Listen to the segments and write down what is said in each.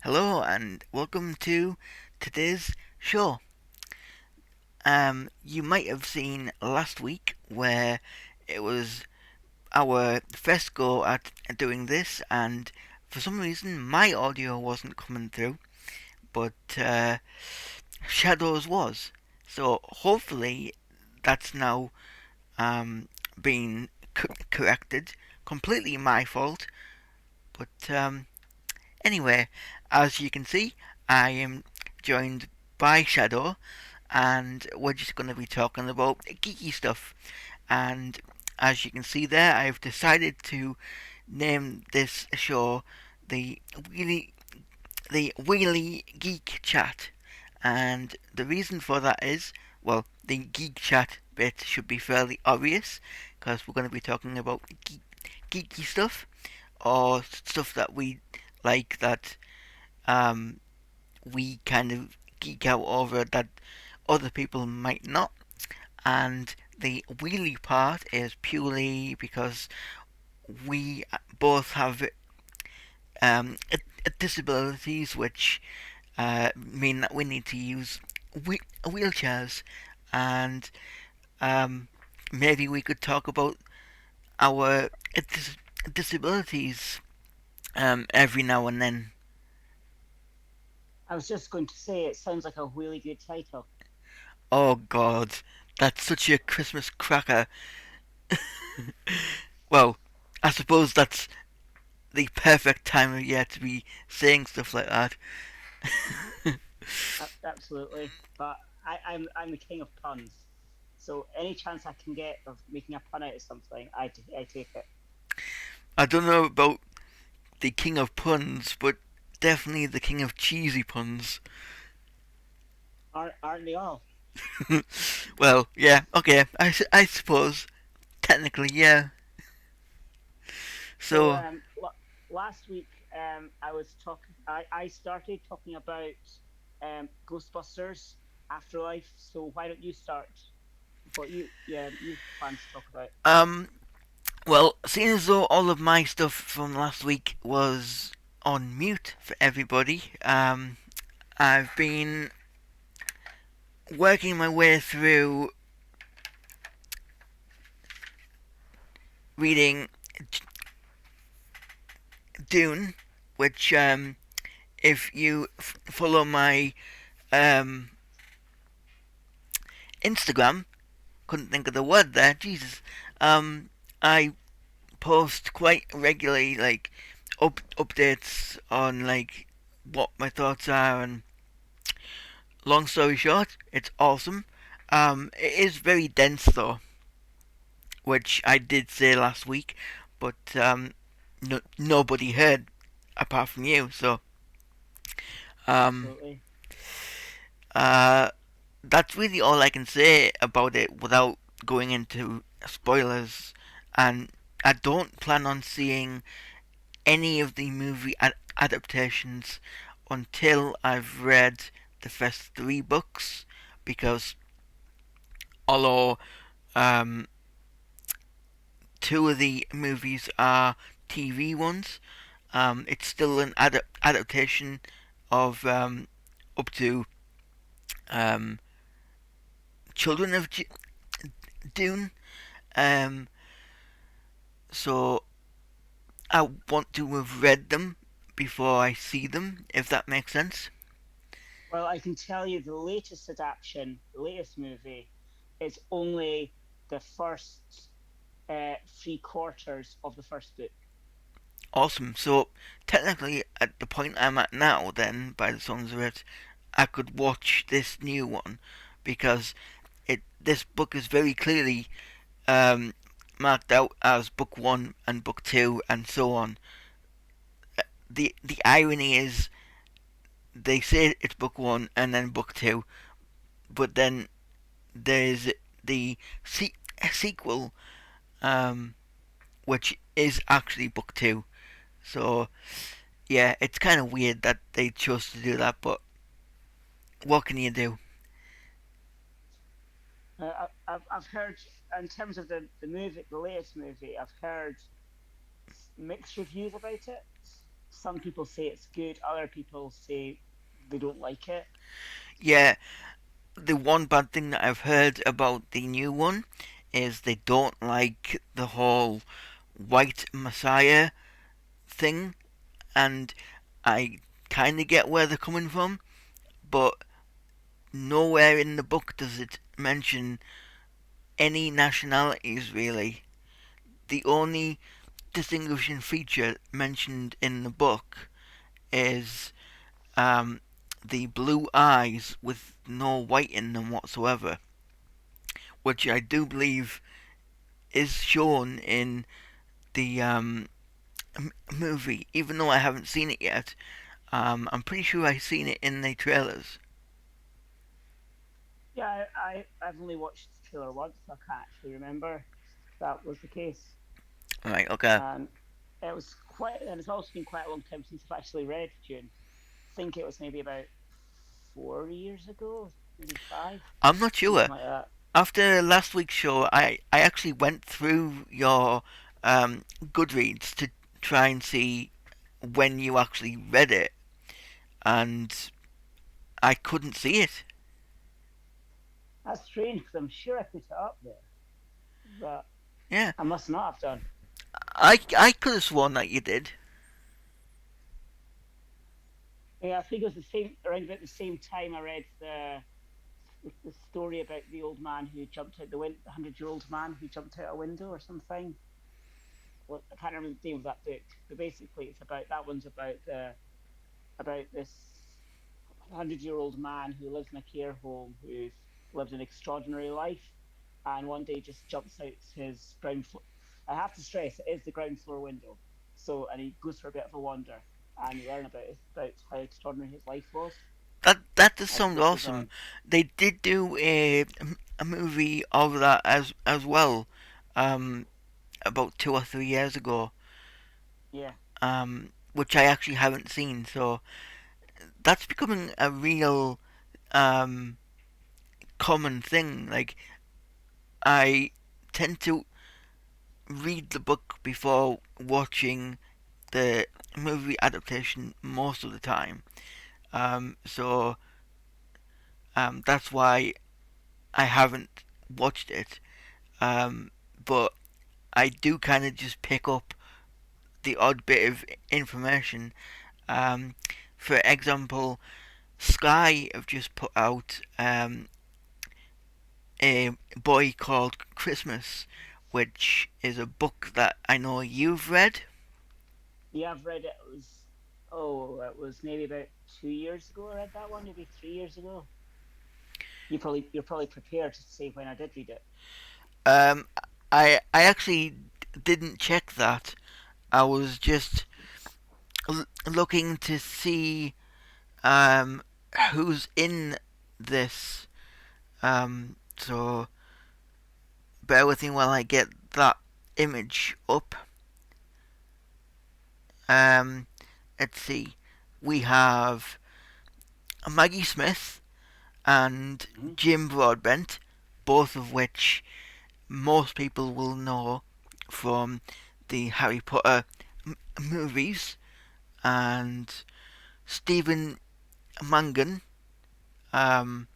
Hello and welcome to today's show. You might have seen last week where it was our first go at doing this, and for some reason my audio wasn't coming through, but Shadow's was. So hopefully that's now been corrected. Completely my fault, but anyway, as you can see, I am joined by Shadow, and we're just going to be talking about geeky stuff. And as you can see there, I've decided to name this show the Wheelie, the Wheelie Geek Chat. And the reason for that is, well, the Geek Chat bit should be fairly obvious because we're going to be talking about geeky stuff or stuff that we like that um, we kind of geek out over that other people might not. And the wheelie part is purely because we both have disabilities which mean that we need to use wheelchairs, and um, maybe we could talk about our disabilities every now and then. I was just going to say it sounds like a really good title. Oh God, that's such a Christmas cracker. Well, I suppose that's the perfect time of year to be saying stuff like that. Absolutely. But I'm the king of puns. So any chance I can get of making a pun out of something, I take it. I don't know about the king of puns, but definitely the king of cheesy puns. Aren't they all? Well, yeah, okay, I suppose. Technically, yeah. So So, last week I started talking about Ghostbusters Afterlife. So why don't you start? What you plan to talk about? um, well, seeing as though all of my stuff from last week was on mute for everybody, I've been working my way through reading Dune, which, if you follow my um, Instagram, couldn't think of the word there, Jesus. I post quite regularly, like, updates on, like, what my thoughts are, and long story short, it's awesome. It is very dense, though, which I did say last week, but nobody heard apart from you, so um, Absolutely. uh, that's really all I can say about it without going into spoilers. And I don't plan on seeing any of the movie adaptations until I've read the first three books, because although um, two of the movies are TV ones, it's still an adaptation of up to um, Children of Dune. Um, so I want to have read them before I see them, if that makes sense. Well, I can tell you the latest adaptation, the latest movie, is only the first three quarters of the first book. Awesome. So technically, at the point I'm at now, then by the sounds of it, I could watch this new one, because this book is very clearly marked out as book one and book two and so on. The irony is they say it's book one and then book two, but then there's the sequel, um, which is actually book two. So yeah, it's kind of weird that they chose to do that, but what can you do? I've heard, in terms of the movie, the latest movie, I've heard mixed reviews about it. some people say it's good, other people say they don't like it. Yeah, the one bad thing that I've heard about the new one is they don't like the whole white messiah thing, and I kind of get where they're coming from, but nowhere in the book does it mention any nationalities really. The only distinguishing feature mentioned in the book is um, the blue eyes with no white in them whatsoever, which I do believe is shown in the movie, even though I haven't seen it yet. I'm pretty sure I've seen it in the trailers. Yeah, I've only watched the trailer once, so I can't actually remember if that was the case. Right, okay. And it was quite, and it's also been quite a long time since I've actually read Dune. I think it was maybe about 4 years ago, maybe five, I'm not something sure. like that. After last week's show, I actually went through your Goodreads to try and see when you actually read it, and I couldn't see it. That's strange because I'm sure I put it up there, but Yeah, I must not have done. I could have sworn that you did. Yeah, I think it was the same around about the same time I read the story about the old man who jumped out the window, the 100-year-old man who jumped out a window or something. Well, I can't remember the name of that book, but basically it's about that one's about this 100-year-old man who lives in a care home who's lived an extraordinary life, and one day just jumps out his ground floor. I have to stress it is the ground floor window. So, and he goes for a bit of a wander, and you learn about how extraordinary his life was That does as the sound book goes awesome. on. They did do a movie of that as well, um, about 2 or 3 years ago, Yeah, which I actually haven't seen. So that's becoming a real um, common thing. Like I tend to read the book before watching the movie adaptation most of the time. So that's why I haven't watched it. Um, but I do kind of just pick up the odd bit of information. Um, for example, Sky have just put out a boy called Christmas, which is a book that I know you've read. yeah, I've read it. It was maybe about 2 years ago. I read that one, maybe 3 years ago. You're probably prepared to say when I did read it. Um, I actually didn't check that. I was just looking to see um, who's in this. So bear with me while I get that image up. Um, let's see. We have Maggie Smith and Hmm. Jim Broadbent, both of which most people will know from the Harry Potter movies, and Stephen Mangan. Um,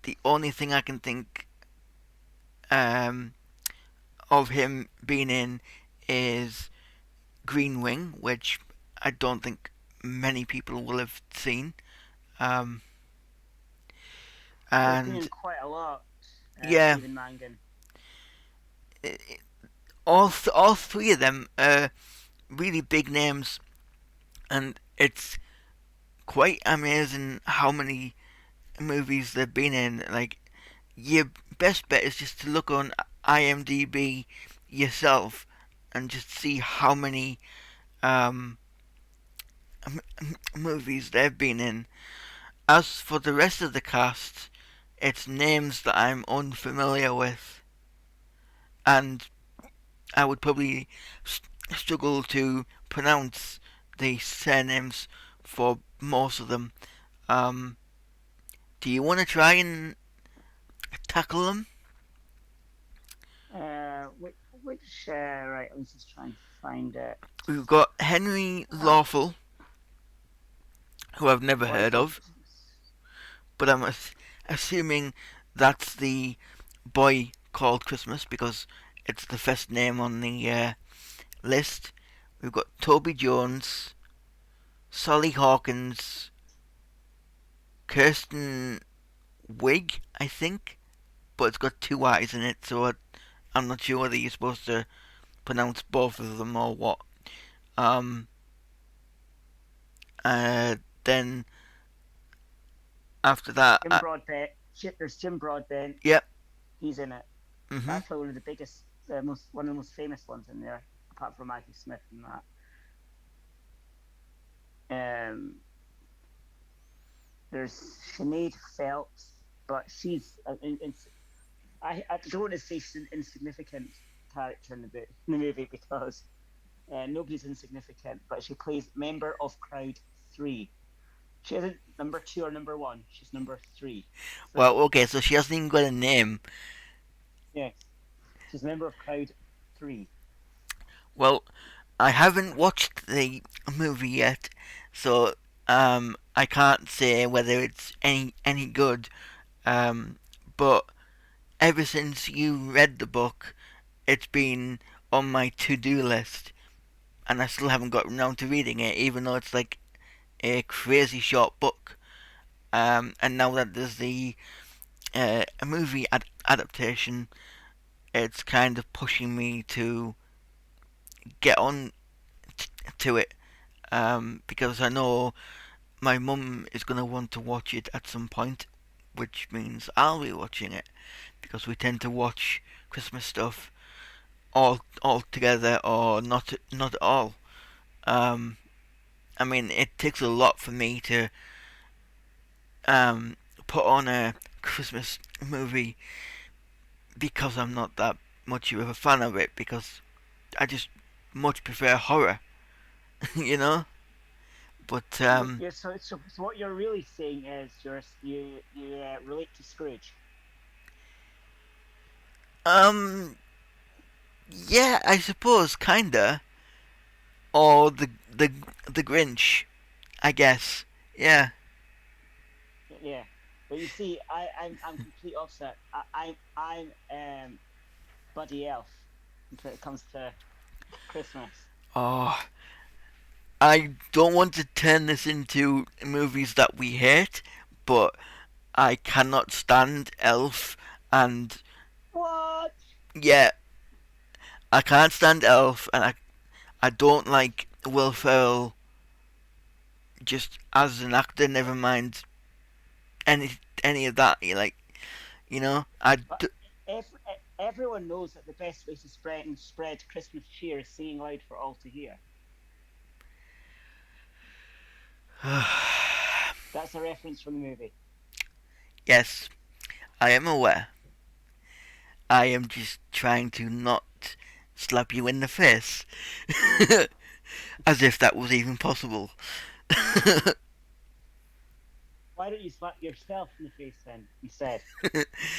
the only thing I can think um, of him being in is Green Wing, which I don't think many people will have seen. Um, Yeah, he's been in and quite a lot. yeah, Stephen Mangan. all three of them are really big names, and it's quite amazing how many movies they've been in. Like your best bet is just to look on IMDb yourself and just see how many um, movies they've been in. As for the rest of the cast, it's names that I'm unfamiliar with, and I would probably struggle to pronounce the surnames for most of them. Um, do you want to try and tackle them? Right, let me just try and find it. We've got Henry Ah, Lawful, who I've never Boy heard Called of, Christmas. but I'm assuming that's the boy called Christmas because it's the first name on the list. We've got Toby Jones, Solly Hawkins, Kirsten Wig, I think, but it's got two I's in it, so I'm not sure whether you're supposed to pronounce both of them or what. Um, then after that, Jim Broadbent. There's Jim Broadbent. yep, He's in it. mhm. That's probably one of the biggest, one of the most famous ones in there, apart from Maggie Smith and that. There's Sinead Phelps, but she's I don't want to say she's an insignificant character in the movie because nobody's insignificant, but she plays member of crowd three. She isn't number two or number one. She's number three. Well, So okay, so she hasn't even got a name. yes, she's a member of crowd three. Well, I haven't watched the movie yet, so I can't say whether it's any good. Um, but ever since you read the book, it's been on my to-do list, and I still haven't got around to reading it, even though it's like a crazy short book. And now that there's the a movie adaptation, it's kind of pushing me to get on to it. Because I know my mum is going to want to watch it at some point, which means I'll be watching it because we tend to watch Christmas stuff all together or not at all. Um, I mean, it takes a lot for me to um, put on a Christmas movie because I'm not that much of a fan of it because I just much prefer horror, you know. But Yeah, so what you're really saying is you relate to Scrooge. um, yeah, I suppose kinda, or the Grinch, I guess. Yeah. Yeah, but you see, I'm complete opposite. I'm Buddy Elf when it comes to Christmas. Oh, I don't want to turn this into movies that we hate, but I cannot stand Elf, and What? yeah, I can't stand Elf, and I don't like Will Ferrell just as an actor. Never mind any any of that. You know, But everyone knows that the best way to spread Christmas cheer is singing loud for all to hear. That's a reference from the movie. yes, I am aware. I am just trying to not slap you in the face, as if that was even possible. Why don't you slap yourself in the face then instead?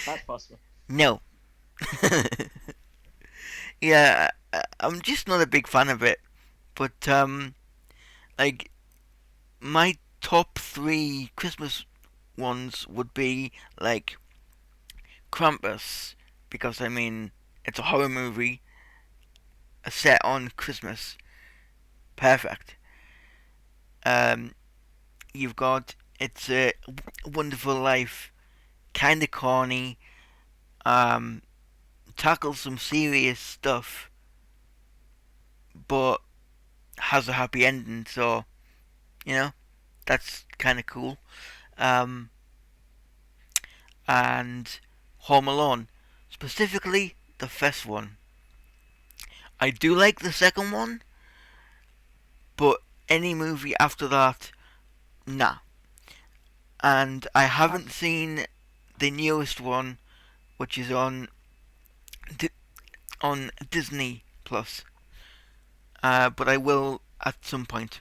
That's possible. No. Yeah, I'm just not a big fan of it. But like my top three Christmas ones would be like Krampus, because I mean it's a horror movie set on Christmas. Perfect. Um, you've got It's a Wonderful Life, kind of corny. Um, tackles some serious stuff, but has a happy ending. So you know that's kind of cool. Um, and Home Alone, specifically the first one. I do like the second one, but any movie after that, nah. And I I, haven't seen the newest one, which is on Disney Plus. But I will at some point.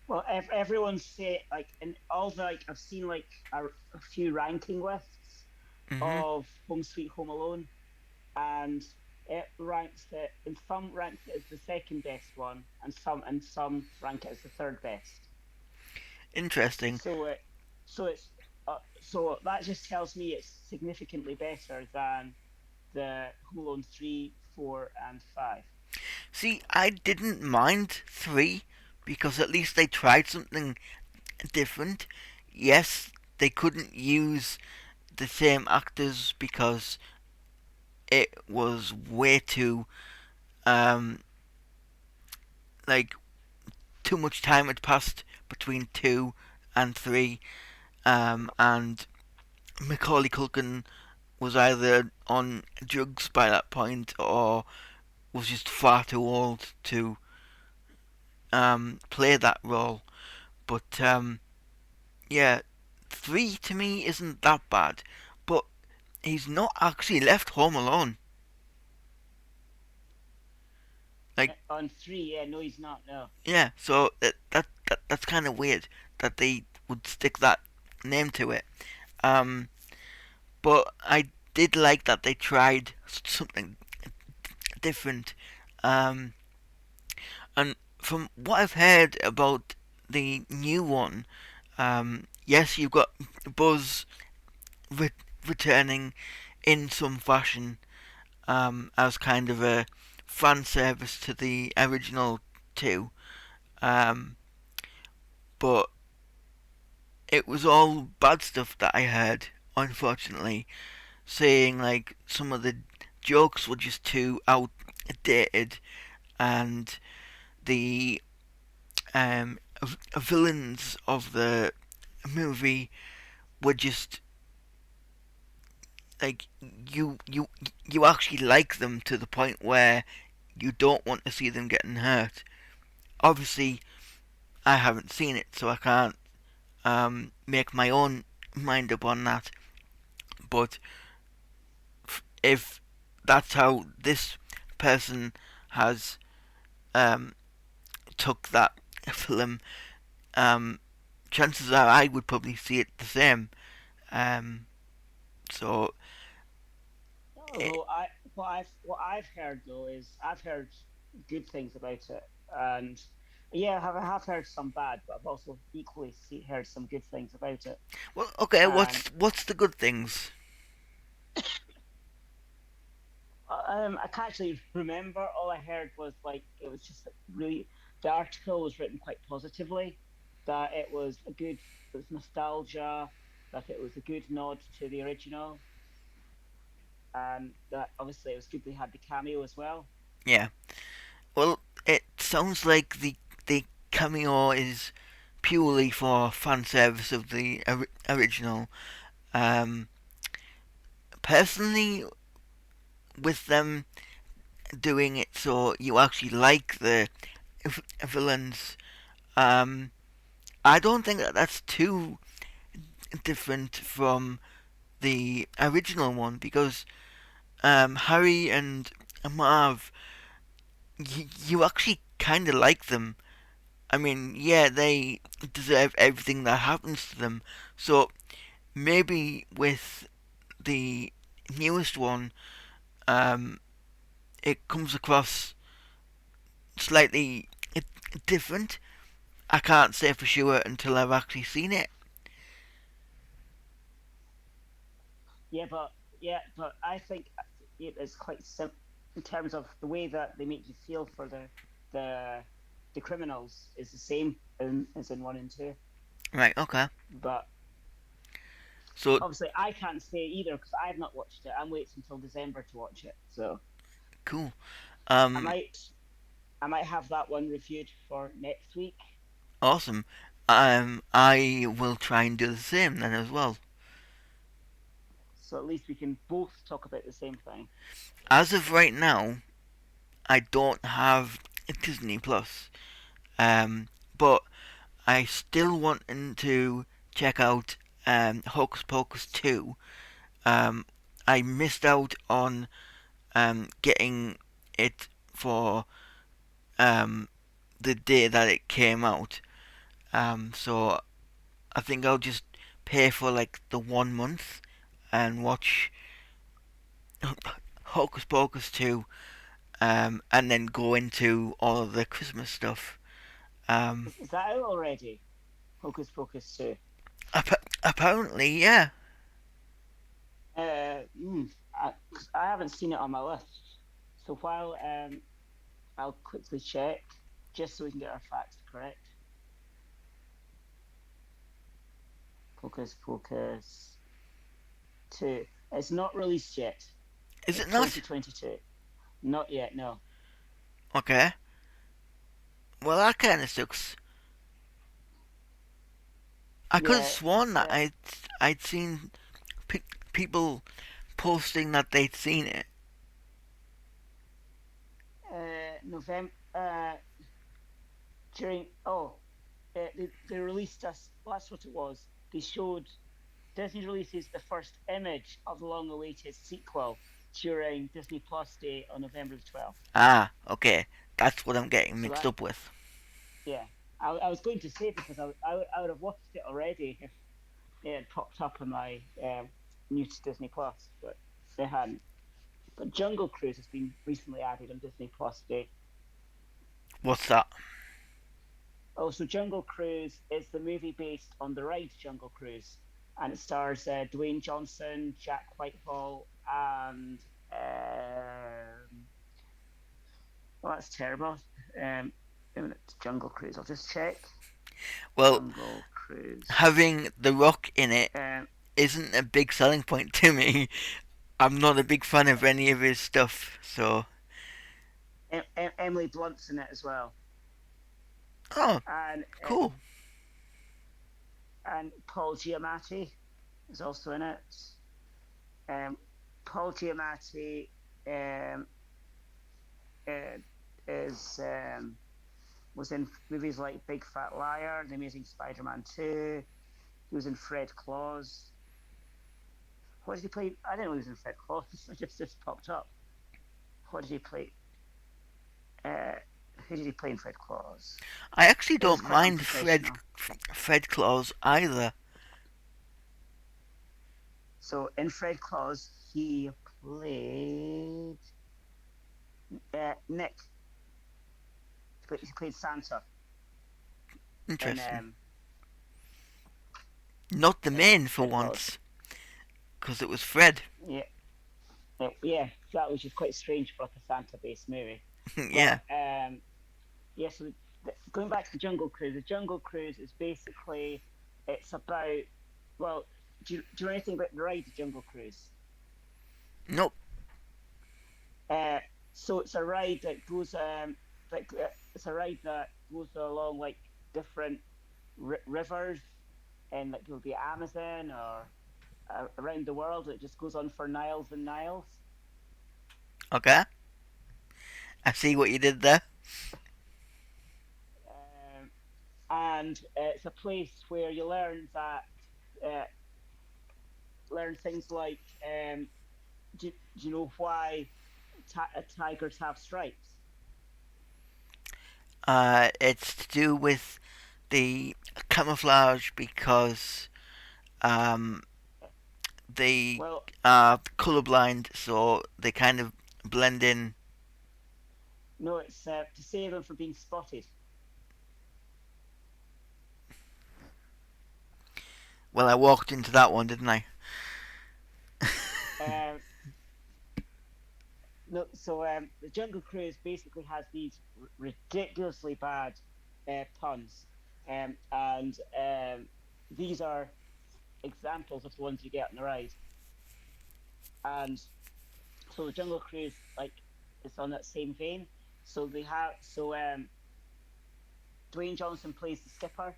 well, everyone say like in all the like I've seen like a few ranking lists Mhm. of Home Sweet Home Alone, and it ranks it, and some ranks it as the second best one, and some rank it as the third best. Interesting. So so that just tells me it's significantly better than the Home Alone 3, 4, and 5. See, I didn't mind 3 because at least they tried something different. Yes, they couldn't use the same actors because it was way too um like too much time had passed between 2 and 3, and Macaulay Culkin was either on drugs by that point or was just far too old to play that role. But yeah, 3 to me isn't that bad. But he's not actually left home alone. Like, On 3, yeah, no, he's not. No. yeah, so that's kind of weird that they would stick that name to it. Um, but I did like that they tried something different. Um, and from what I've heard about the new one, yes, you've got Buzz re- returning in some fashion, as kind of a fan service to the original two. Um, but it was all bad stuff that I heard, unfortunately, saying like some of the jokes were just too outdated and the villains of the movie were just like you actually like them to the point where you don't want to see them getting hurt. Obviously, I haven't seen it, so I can't make my own mind up on that. But if that's how this person has um, took that film, um, chances are I would probably see it the same. Um, so, it, Although what I've heard though is I've heard good things about it, and yeah, I have heard some bad, but I've also equally heard some good things about it. well, okay. And What's the good things? I can't actually remember. All I heard was like it was just like really the article was written quite positively, that it was nostalgia, that it was a good nod to the original, and that obviously it was good they had the cameo as well. Yeah. Well, it sounds like the cameo is purely for fan service of the original. Um, personally, with them doing it so you actually like the villains, um, I don't think that that's too different from the original one because Harry and Marv, you actually kind of like them. I mean, yeah, they deserve everything that happens to them. So maybe with the newest one, um, it comes across slightly different. I can't say for sure until I've actually seen it. Yeah, but but I think it is quite simple in terms of the way that they make you feel for the the criminals is the same as in 1 and 2. Right, okay. But So obviously, I can't say either because I've not watched it. I'm waiting until December to watch it, so cool. I Um, might I might have that one reviewed for next week. awesome. I will try and do the same then as well. So at least we can both talk about the same thing. As of right now, I don't have Disney Plus. But I still wanting to check out Hocus Pocus 2. Um, I missed out on getting it for um, the day that it came out. So I think I'll just pay for like the 1 month and watch Hocus Pocus 2, and then go into all of the Christmas stuff. Um, Is that out already? Hocus Pocus 2. apparently, yeah. Uh, mm, I, I haven't seen it on my list. So while I'll quickly check, just so we can get our facts correct. Hocus Pocus 2. It's not released yet. Is It's it not? 2022. Not yet, no. Okay. Well, that kind of sucks. I could have Yeah, sworn that I'd seen pe- people posting that they'd seen it. November during they released us. Well, that's what it was. They showed Disney releases the first image of the long-awaited sequel during Disney Plus Day on November the 12th. Ah, okay. That's what I'm getting So mixed that, up with. yeah, I was going to say because I would have watched it already if it had popped up on my new to Disney Plus, but they hadn't. But Jungle Cruise has been recently added on Disney Plus Day. What's that? Oh, so Jungle Cruise is the movie based on the ride Jungle Cruise, and it stars Dwayne Johnson, Jack Whitehall, and well, that's terrible. Um, a minute, Jungle Cruise. I'll just check. Well, Jungle Cruise. having The Rock in it Um, isn't a big selling point to me. I'm not a big fan of any of his stuff, so. Emily Blunt's in it as well, Oh, and cool. Paul Giamatti is also in it. Um, Paul Giamatti um, uh, is was in movies like Big Fat Liar, The Amazing Spider-Man 2. He was in Fred Claus. What did he play? I didn't know he was in Fred Claus. It just popped up. What did he play? Uh, who did he play in Fred Claus? I actually It was don't quite mind Fred unprofessional. Fred Claus either. So in Fred Claus, he played Nick. He played Santa in Interesting. Not the main for Fred Claus. once, because it was Fred. Yeah, yeah, that was just quite strange for like a Santa-based movie. Yeah. But yeah, so going back to the Jungle Cruise is basically it's about well, do you know anything about the ride the Jungle Cruise? Nope. Uh, so it's a ride that goes it's a ride that goes along like different rivers and like it will be Amazon or around the world. It just goes on for miles and miles. Okay. I see what you did there. Um, and it's a place where you uh, learn things like do you know why tigers have stripes? It's to do with the camouflage because um, they Well, are colorblind, so they kind of blend in. no, it's to save them from being spotted. Well, I walked into that one, didn't I? Um, no, so the Jungle Cruise basically has these ridiculously bad puns, and these are examples of the ones you get on the ride. And so the Jungle Cruise, like, it's on that same vein. So Dwayne Johnson plays the skipper,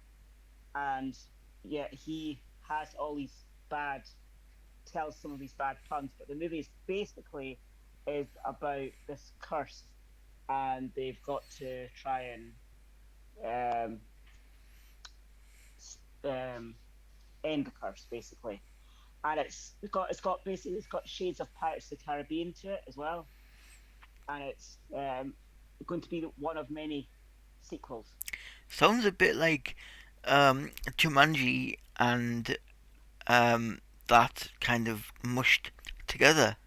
and yeah, he has all these bad tells some of these bad puns, but the movie is basically is about this curse, and they've got to try and um, um, end the curse, basically. And it's got shades of Pirates of the Caribbean to it as well, and it's going to be one of many sequels. Sounds a bit like Jumanji and that kind of mushed together.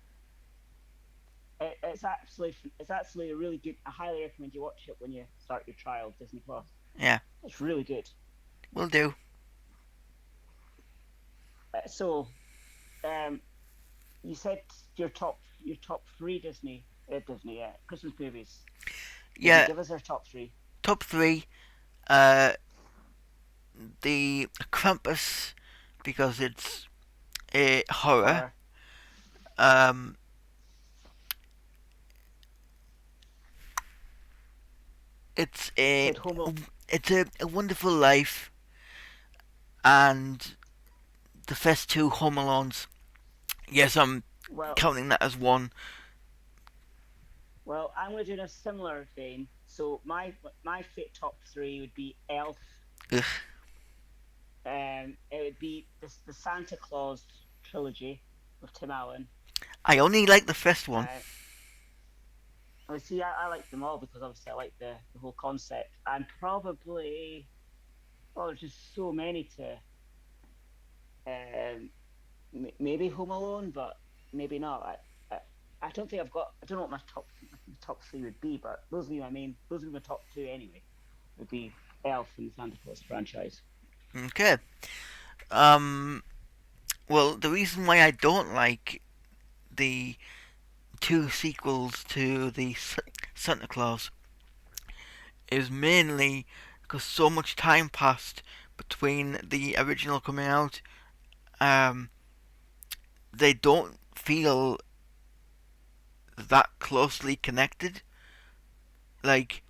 it's absolutely a really good. I highly recommend you watch it when you start your trial of Disney Plus. Yeah, It's really good. will do. So, um, you said your top three Disney Christmas movies. Maybe Yeah, give us our top three. top three. Uh, the Krampus because it's a horror. Horror. Um, it's a Said Home. it's a Wonderful Life and the first two Home Alones. Yes, I'm Well, counting that as one. well, I'm going to do in a similar vein. So my fit top three would be Elf. Ugh. It would be the Santa Claus trilogy with Tim Allen. I only like the first one. Uh, I see. I like them all because obviously I like the whole concept. And probably, well, there's just so many to. Um, maybe Home Alone, but maybe not. I don't think I've got. I don't know what my top three would be, but those would be my main. Those would be my top two anyway. Would be Elf and the Santa Claus franchise. Okay. Um. Well, the reason why I don't like the two sequels to the Santa Claus is mainly because so much time passed between the original coming out. Um, they don't feel that closely connected. Like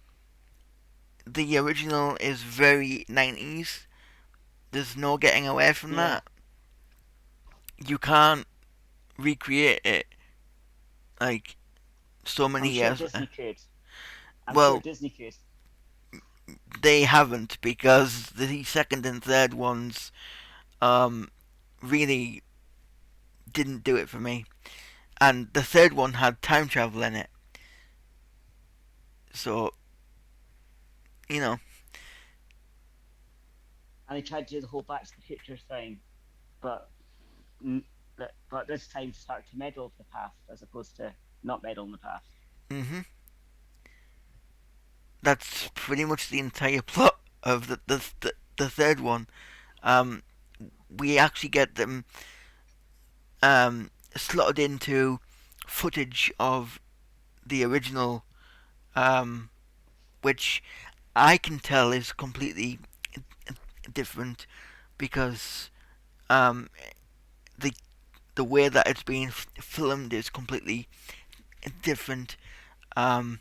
the original is very 90s. There's no getting away from Yeah, that. You can't recreate it like so many I'm sure years. Disney could. I'm sure Well, Disney could. they haven't because the second and third ones um really didn't do it for me. And the third one had time travel in it. So, you know. And they tried to do the whole Back to the Future thing, but but this time start to meddle with the past as opposed to not meddle in the past. Mhm. That's pretty much the entire plot of the third one. Um we actually get them slotted into footage of the original um which I can tell is completely different because um, the the way that it's being filmed is completely different. Um,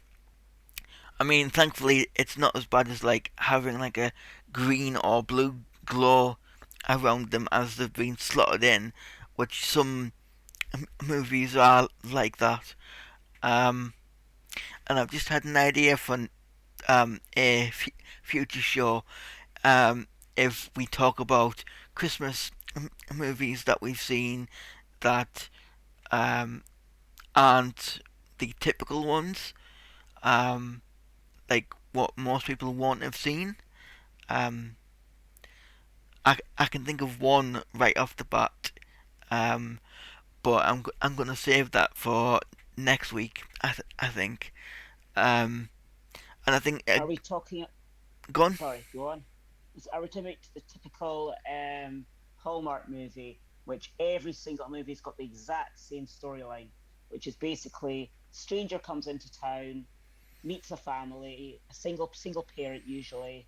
I mean, thankfully, it's not as bad as like having like a green or blue glow around them as they've been slotted in, which some movies are like that. Um, and I've just had an idea for future show. Um, if we talk about Christmas movies that we've seen that um, aren't the typical ones, um, like what most people won't have seen. Um, I can think of one right off the bat, um, but I'm gonna save that for next week. I think, um, and I think Are we talking? gone. Sorry, go on. Are we talking about the typical Hallmark movie, which every single movie's got the exact same storyline, which is basically stranger comes into town, meets a family, a single parent usually.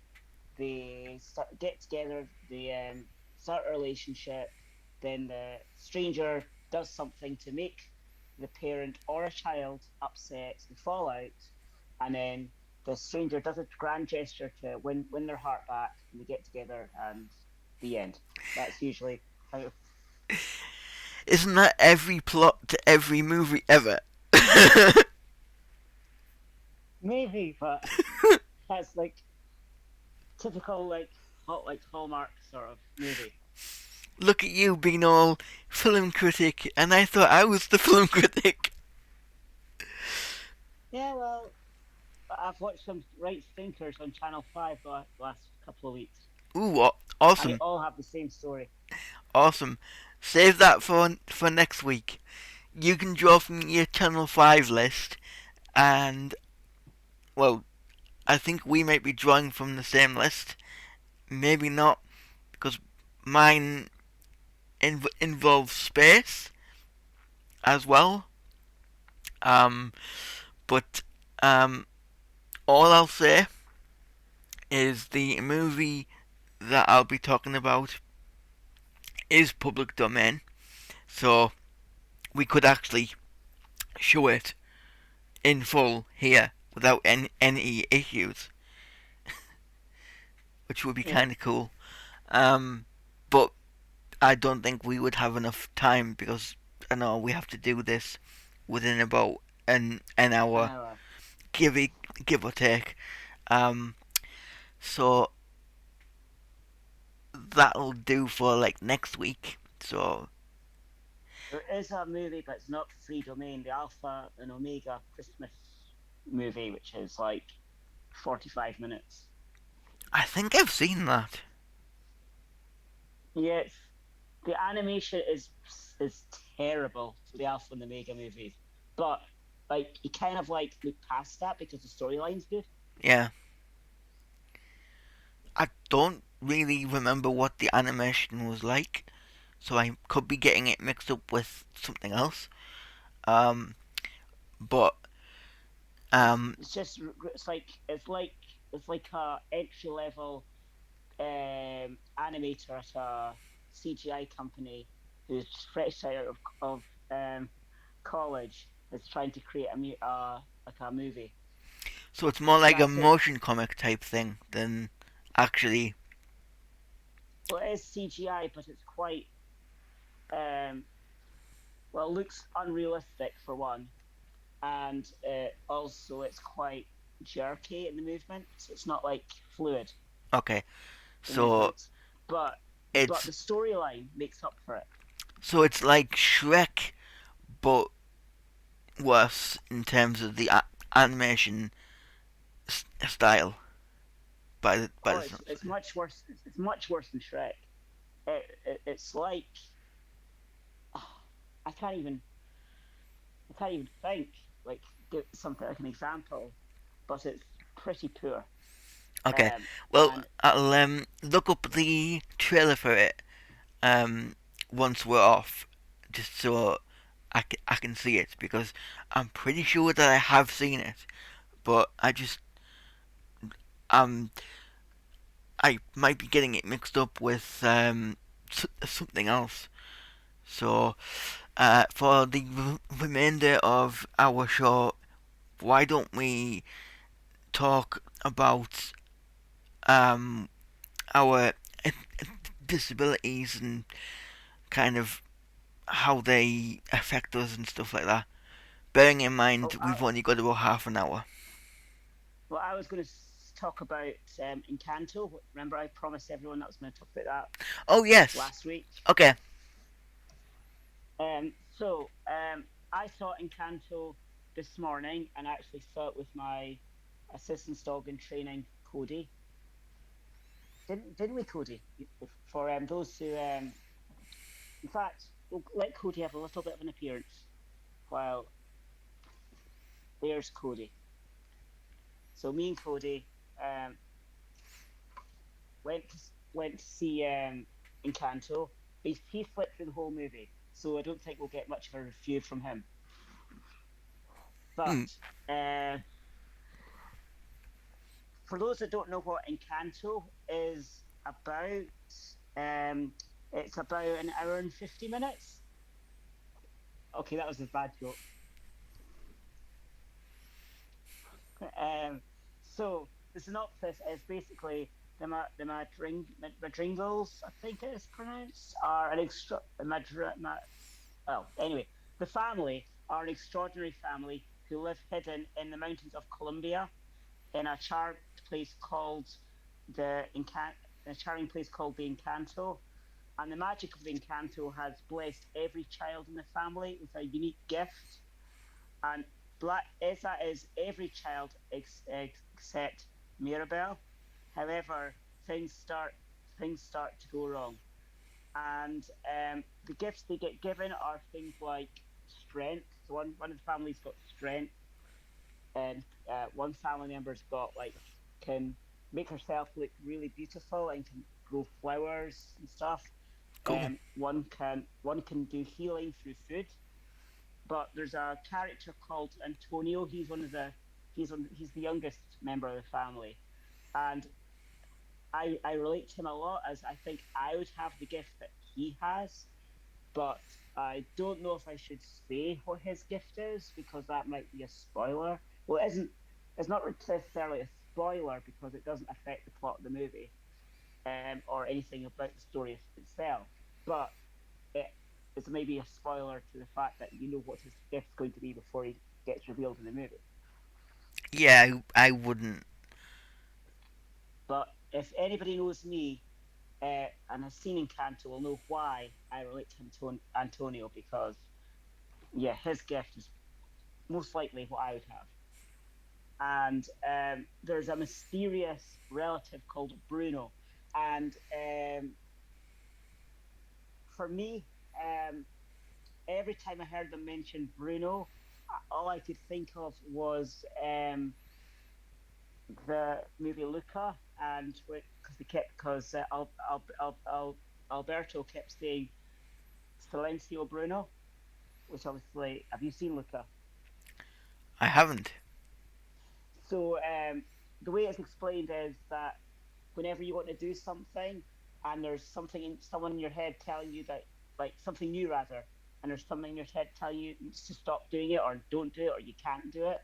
They get together, they start a relationship. Then the stranger does something to make the parent or a child upset. They fall out, and then the stranger does a grand gesture to win their heart back, and they get together, and the end. That's usually how. Isn't that every plot to every movie ever? Maybe, but that's like typical like Hallmark sort of movie. Look at you being all film critic, and I thought I was the film critic. Yeah, well, I've watched some right thinkers on Channel 5 the last couple of weeks, Ooh, and they awesome, all have the same story. awesome. Save that for next week. You can draw from your Channel 5 list, And, well, I think we might be drawing from the same list. Maybe not, because mine involves space as well. Um, but um, all I'll say is the movie that I'll be talking about is public domain, so we could actually show it in full here without any issues, which would be Yeah. kind of cool. Um, but I don't think we would have enough time because I know we have to do this within about an An hour, hour. give it, give or take. Um, so that'll do for like next week. So There is a movie, but it's not free domain. The Alpha and Omega Christmas movie, which is like 45 minutes. I think I've seen that. Yeah, the animation is terrible for the Alpha and Omega movies, but like you kind of like look past that because the storyline's good. Yeah, I don't really remember what the animation was like, so I could be getting it mixed up with something else. Um, but um, It's like a entry level animator at a CGI company who's fresh out of college is trying to create like a movie. so it's more like a That's it. motion comic type thing than actually. Well, it is CGI, but it's quite um, well, it looks unrealistic for one, and also it's quite jerky in the movement. So it's not like fluid, Okay, the so movements, but it's the storyline makes up for it. it's like Shrek, but worse in terms of the animation style. By Oh, the it's sounds it's of it. much worse. It's much worse than Shrek. It's like oh, I can't even I can't even think like give something like an example, but it's pretty poor. Okay, Um, well and I'll look up the trailer for it um once we're off, just so I can see it because I'm pretty sure that I have seen it, but um I might be getting it mixed up with something else. So for the remainder of our show, why don't we talk about um our disabilities and kind of how they affect us and stuff like that. Bearing in mind oh, we've only got about half an hour. I was going to talk about Encanto. Remember, I promised everyone that I was going to talk about that Oh yes. last week. Okay. I saw Encanto this morning and actually saw it with my assistant's dog in training, Cody. Didn't we, Cody? For those who, in fact, we'll let Cody have a little bit of an appearance. While there's Cody. So me and Cody um, went to, went to see Encanto. He flipped through the whole movie, so I don't think we'll get much of a review from him. Hmm. But uh, for those that don't know what Encanto is about, um, it's about an hour and 50 minutes. Okay, that was a bad joke. So the synopsis is basically Madringals, I think it is pronounced, are an extra. Well, anyway, the family are an extraordinary family who live hidden in the mountains of Colombia in a charmed place called the Encan- a charming place called the Encanto. And the magic of the Encanto has blessed every child in the family with a unique gift. And Black Esa is every child except Mirabelle. However, things start things start to go wrong, and the gifts they get given are things like strength. So one of the families got strength, and one family member's got like can make herself look really beautiful and can grow flowers and stuff. Cool. One can do healing through food, but there's a character called Antonio. He's the youngest member of the family, and I relate to him a lot as I think I would have the gift that he has, but I don't know if I should say what his gift is because that might be a spoiler. Well, it isn't. It's not necessarily a spoiler because it doesn't affect the plot of the movie, or anything about the story itself. But it is maybe a spoiler to the fact that you know what his gift's going to be before he gets revealed in the movie. Yeah, I wouldn't. But if anybody knows me and has seen Encanto, will know why I relate to Antonio because yeah, his gift is most likely what I would have. And there's a mysterious relative called Bruno. And for me, um, every time I heard them mention Bruno, all I could think of was the movie Luca, and because Alberto kept saying Silencio Bruno, which obviously have you seen Luca? I haven't. So the way it's explained is that whenever you want to do something and there's someone in your head telling you that like something new rather, and there's something in your head telling you to stop doing it or don't do it or you can't do it,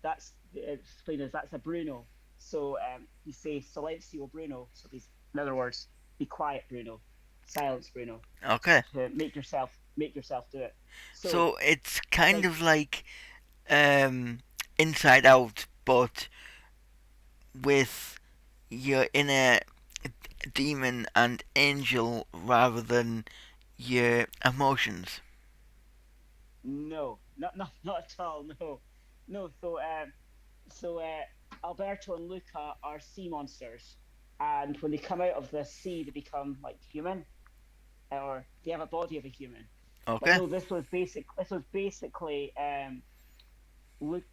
that's explained as that's a Bruno. So you say silencio Bruno, so these in other words, be quiet Bruno, silence Bruno, Okay. to make yourself do it. So So it's I kind think of like um, Inside Out, but with your inner demon and angel rather than your emotions. no, not at all. No, no. So Alberto and Luca are sea monsters, and when they come out of the sea, they become like human, or they have a body of a human. But Okay. no, this was basically Luke.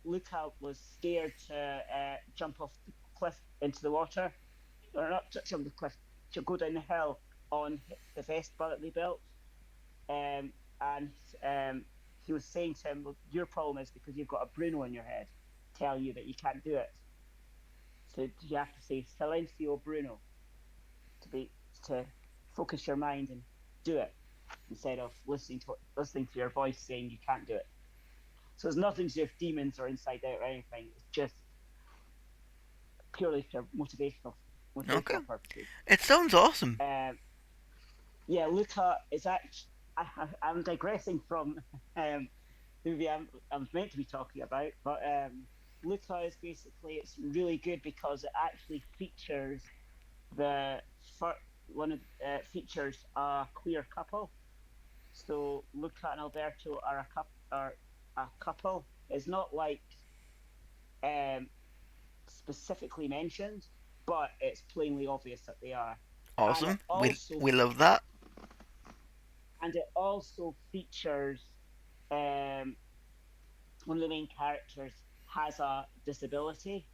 Luca was scared to jump off the cliff into the water, or not jump the cliff, to go down the hill on the Vespa that they built. And he was saying to him, "Well, your problem is because you've got a Bruno in your head telling you that you can't do it. So you have to say Silencio Bruno to be to focus your mind and do it instead of listening to your voice saying you can't do it." So it's nothing to do with demons or inside out or anything. It's just purely for Okay. motivational purposes. It sounds awesome. Um, yeah, Luca is actually. I'm digressing from um, the movie I'm meant to be talking about, but Luca is basically it's really good because it actually features the one of features a queer couple. So Luca and Alberto are a couple. It's not like um, specifically mentioned, but it's plainly obvious that they are. And it Awesome. We also we love that. and it also features um, one of the main characters has a disability,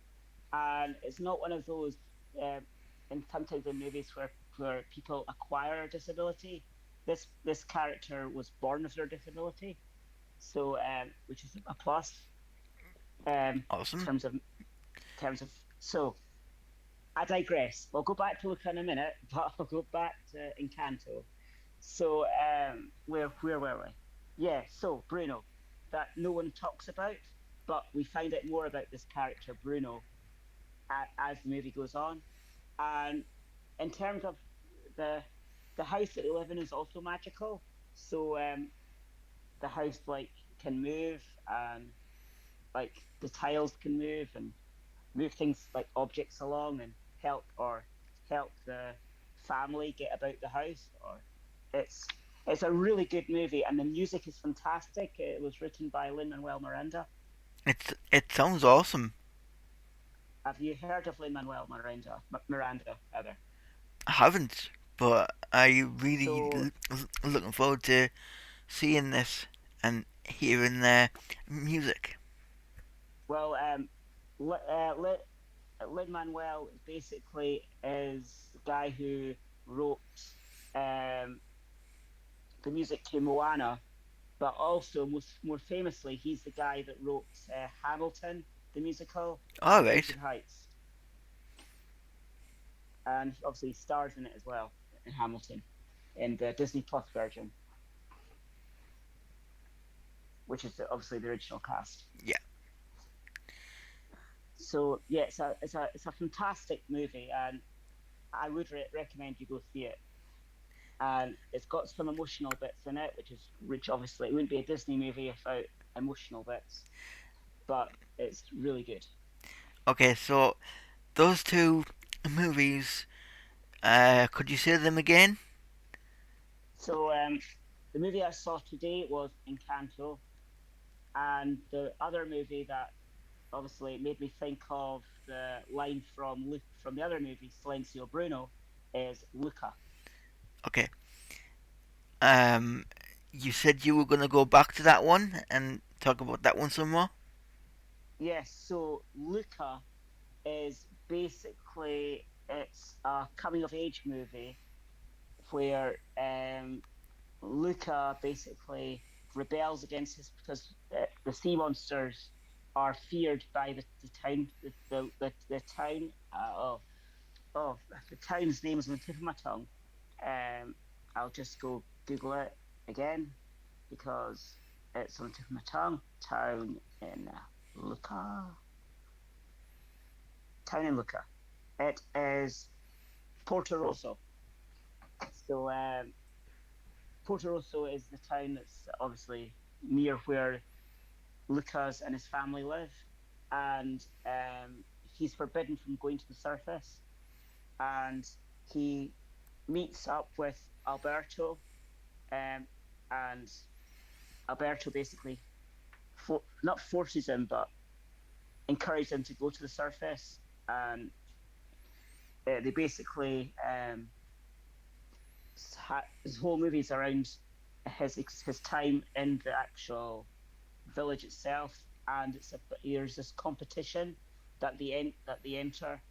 and it's not one of those um, and sometimes in movies where people acquire a disability. This character was born with their disability, so which is a plus Awesome. terms of so I digress. We'll go back to Luca in a minute, but I'll go back to Encanto. So where were we? Yeah, so Bruno, that no one talks about, but we find out more about this character Bruno as the movie goes on. And in terms of the the house that they live in is also magical. So the house like can move and like the tiles can move and move things like objects along and help the family get about the house. Or it's it's a really good movie and the music is fantastic. It was written by Lin Manuel Miranda. It sounds awesome. Have you heard of Lin Manuel Miranda, rather? I haven't, but I really So looking forward to seeing this and hearing their music. Well, Lin Manuel basically is the guy who wrote um, the music to Moana, but also more famously, he's the guy that wrote Hamilton, the musical, All and right. Wuthering Heights, and obviously he stars in it as well in Hamilton, in the Disney Plus version, which is obviously the original cast. Yeah. So yeah, it's a fantastic movie, and I would recommend you go see it. And it's got some emotional bits in it, which obviously it wouldn't be a Disney movie without emotional bits, but it's really good. Okay, so those two movies, could you say them again? So the movie I saw today was Encanto, and the other movie that obviously made me think of the line from the other movie Silencio Bruno is Luca. Okay. Um, you said you were gonna go back to that one and talk about that one some more. Yes, so Luca is basically it's a coming of age movie where Luca basically rebels against his because the sea monsters are feared by the town the town oh the town's name is on the tip of my tongue. Um, I'll just go Google it again because it's on the tip of my tongue. Luca, Town in Luca. It is Porto Rosso. So Porto Rosso is the town that's obviously near where Lucas and his family live, and he's forbidden from going to the surface. And he meets up with Alberto, um, and Alberto basically not forces him, but encourages him to go to the surface. And they basically his whole movie's around his time in the actual village itself, and there's this competition that they enter.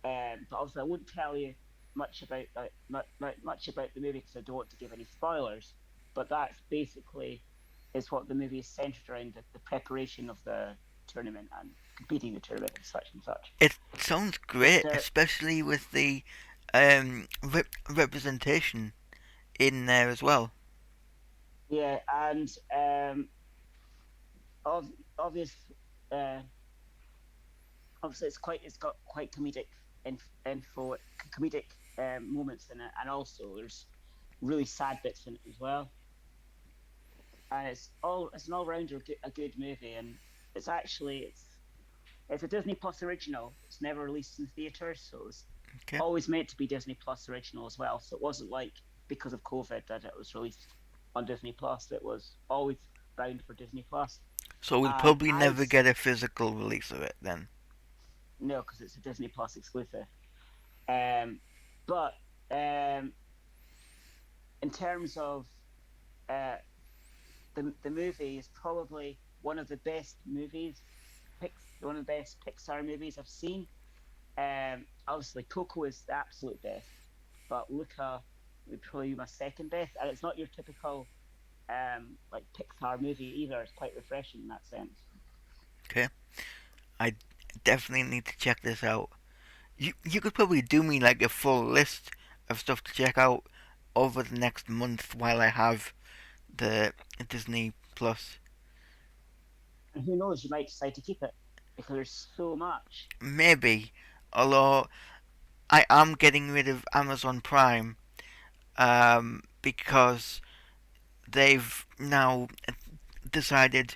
But obviously, I wouldn't tell you much about the movie because I don't want to give any spoilers. But that's basically is what the movie is centered around the preparation of the tournament and competing the tournament and such and such. It sounds great, The especially with the representation in there as well. Yeah, and ob- obvious, uh, obviously it's got quite info comedic moments in it, and also there's really sad bits in it as well. And it's an all rounder a good movie, and it's a Disney Plus original. It's never released in theaters, so it's Okay. always meant to be Disney Plus original as well. So it wasn't like because of COVID that it was released on Disney Plus. It was always bound for Disney Plus. So we'll And probably I would never get a physical release of it then. no, because it's a Disney Plus exclusive. Um, but um, in terms of uh, the movie is probably one of the best Pixar movies I've seen. Obviously, Coco is the absolute best, but Luca would probably be my second best, and it's not your typical like Pixar movie either. It's quite refreshing in that sense. Okay. I definitely need to check this out. You could probably do me like a full list of stuff to check out over the next month while I have the Disney Plus. And who knows, you might decide to keep it because there's so much. Maybe, although I am getting rid of Amazon Prime because they've now decided,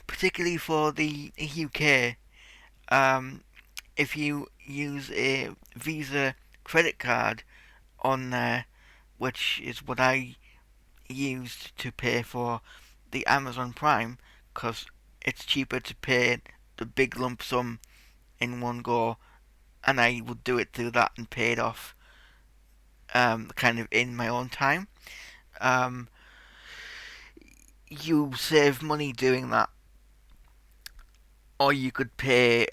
particularly for the UK, um, if you use a Visa credit card on there, which is what I used to pay for the Amazon Prime, because it's cheaper to pay the big lump sum in one go, and I would do it through that and pay it off kind of in my own time. Um, you save money doing that, or you could pay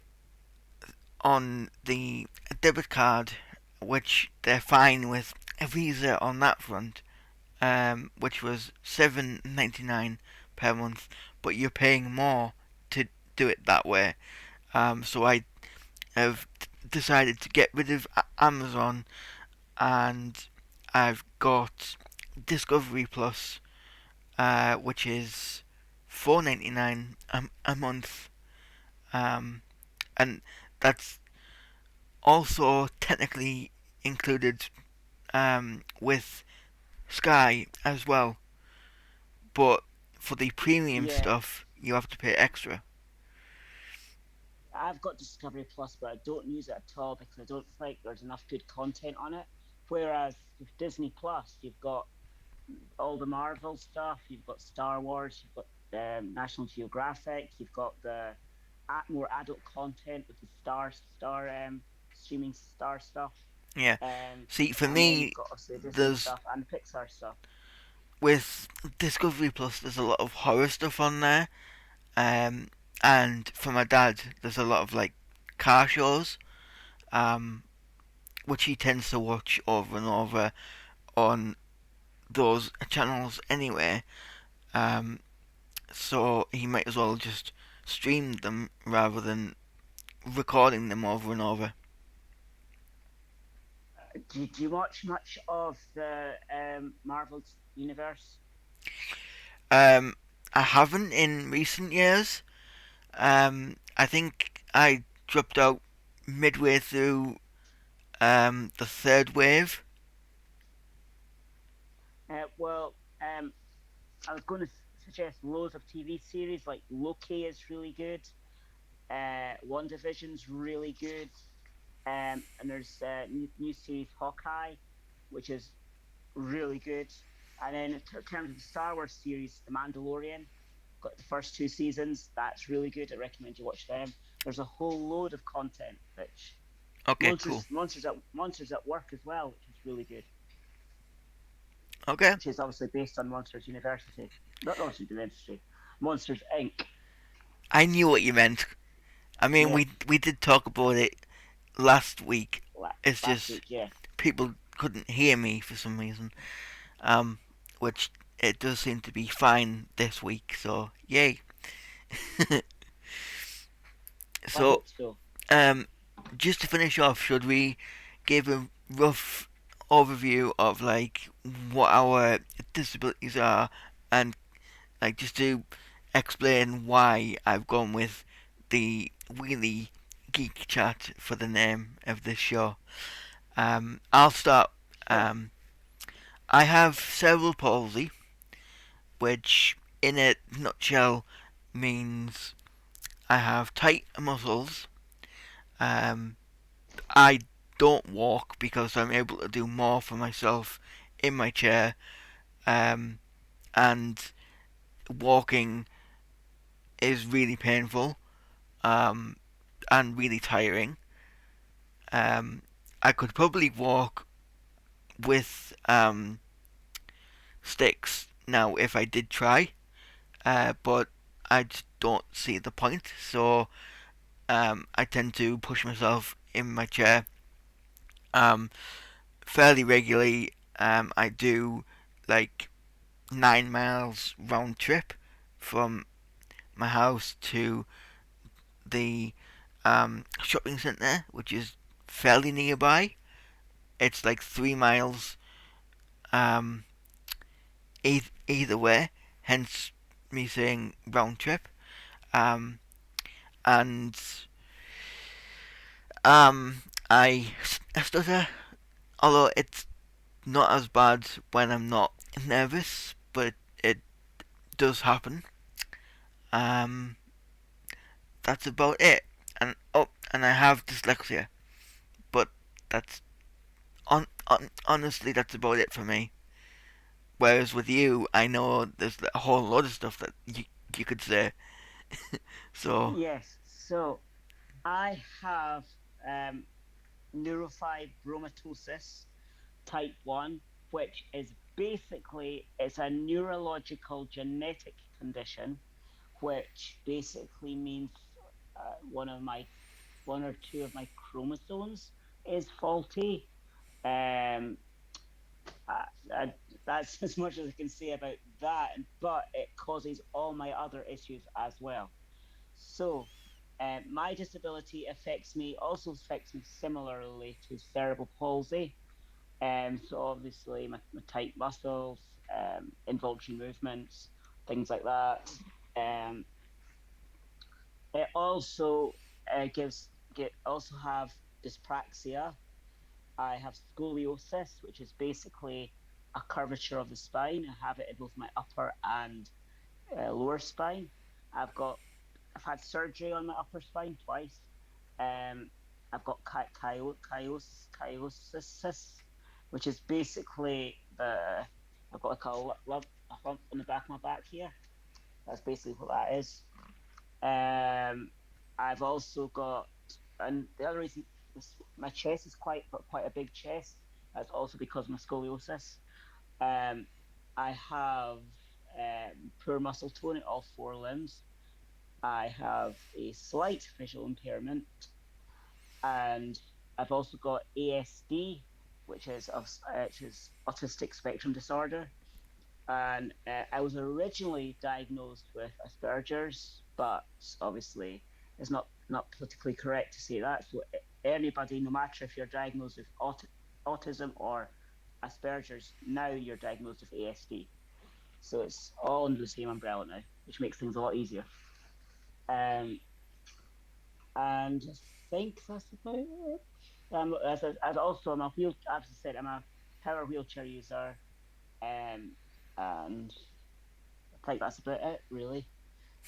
on the debit card, which they're fine with a Visa on that front, which was $7.99 per month, but you're paying more to do it that way. So I have decided to get rid of Amazon, and I've got Discovery Plus, which is $4.99 a month, um, and that's also technically included with Sky as well. But for the premium Yeah, stuff, you have to pay extra. I've got Discovery Plus, but I don't use it at all because I don't think there's enough good content on it. Whereas with Disney Plus, you've got all the Marvel stuff, you've got Star Wars, you've got National Geographic, you've got the more adult content with the streaming star stuff, Yeah. See, for and then me, you've got obviously the Disney there's stuff and the Pixar stuff. with Discovery Plus, there's a lot of horror stuff on there. Um, and for my dad, there's a lot of like car shows, um, which he tends to watch over and over on those channels anyway. Um, so he might as well just stream them rather than recording them over and over. Do you watch much of the Marvel universe? Um, I haven't in recent years. I think I dropped out midway through the third wave. Well, I was going to suggest loads of TV series like Loki is really good. One Division's really good. And there's new series Hawkeye, which is really good. And then in terms of the Star Wars series, The Mandalorian, got the first two seasons. That's really good. I recommend you watch them. There's a whole load of content, which Okay, cool. Monsters at Work as well, which is really good. Okay, Which is obviously based on Monsters University, not Monsters University, Monsters Inc. I knew what you meant. I mean, Yeah, we did talk about it last week. It's last just week. Yeah, people couldn't hear me for some reason. Um, which it does seem to be fine this week. So yay. I So hope so. um, just to finish off, should we give a rough overview of like what our disabilities are, and like just to explain why I've gone with the Wheelie Geek Chat for the name of this show. I'll start. Sure. Um, I have cerebral palsy, which in a nutshell means I have tight muscles. Um, I don't walk because I'm able to do more for myself in my chair, um, and walking is really painful, um, and really tiring. Um, I could probably walk with sticks now if I did try, but I just don't see the point. So I tend to push myself in my chair um, fairly regularly. I do like 9 miles round trip from my house to the shopping centre, which is fairly nearby. It's like 3 miles um, either way, hence me saying round trip. Um, and I stutter, although it's not as bad when I'm not nervous, but it does happen. Um, that's about it. And oh, and I have dyslexia, but that's honestly that's about it for me. Whereas with you, I know there's a whole lot of stuff that you could say. So Yes. So I have um, neurofibromatosis type 1, which is basically it's a neurological genetic condition, which basically means one or two of my chromosomes is faulty. Um, I, I, that's as much as I can say about that, but it causes all my other issues as well. So, my disability also affects me similarly to cerebral palsy. So obviously my tight muscles, involuntary movements, things like that. Um, it also also have dyspraxia. I have scoliosis, which is basically a curvature of the spine. I have it in both my upper and lower spine. I've got I've had surgery on my upper spine twice. Um, I've got kyphosis, which is basically I've got like a lump on the back of my back here. That's basically what that is. Um, I've also got, and the other reason my chest is quite a big chest. That's also because of my scoliosis. Um, I have poor muscle tone in all four limbs. I have a slight visual impairment, and I've also got ASD, which is autistic spectrum disorder. And I was originally diagnosed with Asperger's, but obviously it's not politically correct to say that. So anybody, no matter if you're diagnosed with autism or Asperger's, now you're diagnosed with ASD. So it's all under the same umbrella now, which makes things a lot easier. Um, and I think that's about it. As also, as I said, I'm a power wheelchair user, and I think that's about it, really.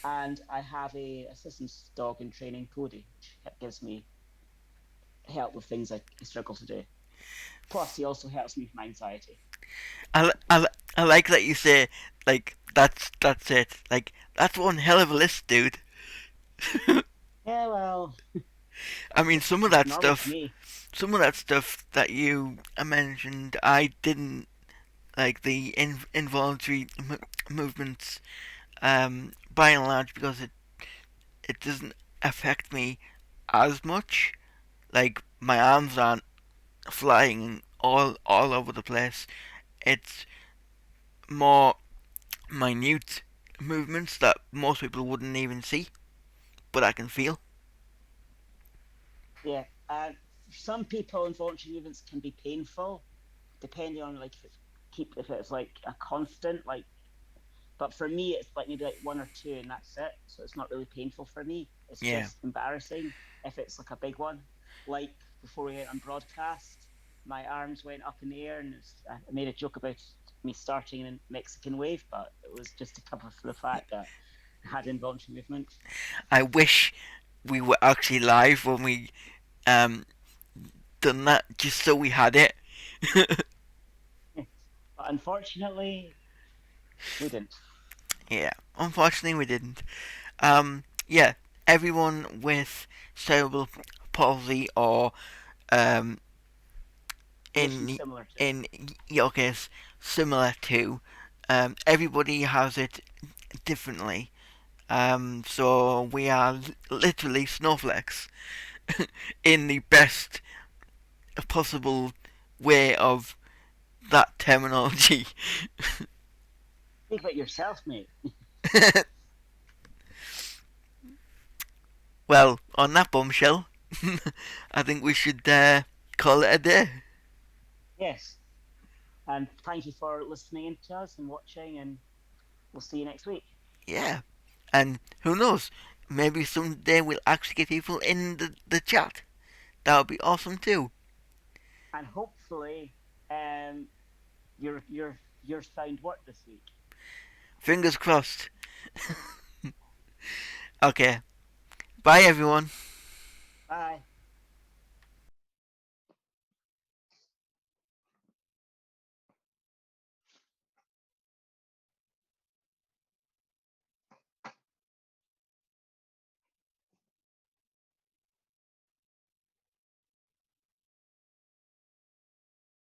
And I have a assistance dog in training, Cody, which gives me help with things I struggle to do. Plus, he also helps me with my anxiety. I like that you say like that's it. Like that's one hell of a list, dude. Yeah, well, I it's mean, just some of it's that normal to stuff, me. that you mentioned, I didn't like the involuntary movements. By and large, because it doesn't affect me as much. Like my arms aren't flying all over the place. It's more minute movements that most people wouldn't even see, but I can feel. Yeah, some people involuntary movements can be painful, depending on like if it's like a constant like. But for me, it's like maybe like one or two, and that's it. So it's not really painful for me. It's Yeah, just embarrassing if it's like a big one. Like before we went on broadcast, my arms went up in the air, and I made a joke about me starting in Mexican wave, but it was just to cover for the fact that I had involuntary movement. I wish we were actually live when we um done that, just so we had it. But unfortunately, we didn't. Yeah, unfortunately we didn't. Yeah, everyone with cerebral palsy or um Condition in similar to. in your case similar to, everybody has it differently. So we are literally snowflakes in the best possible way of that terminology. Think about yourself, mate. Well, on that bombshell, I think we should call it a day. Yes. And thank you for listening in to us and watching, and we'll see you next week. Yeah, and who knows? Maybe someday we'll actually get people in the chat. That would be awesome too. And hopefully, um, your sound worked this week. Fingers crossed. Okay, bye everyone. Bye.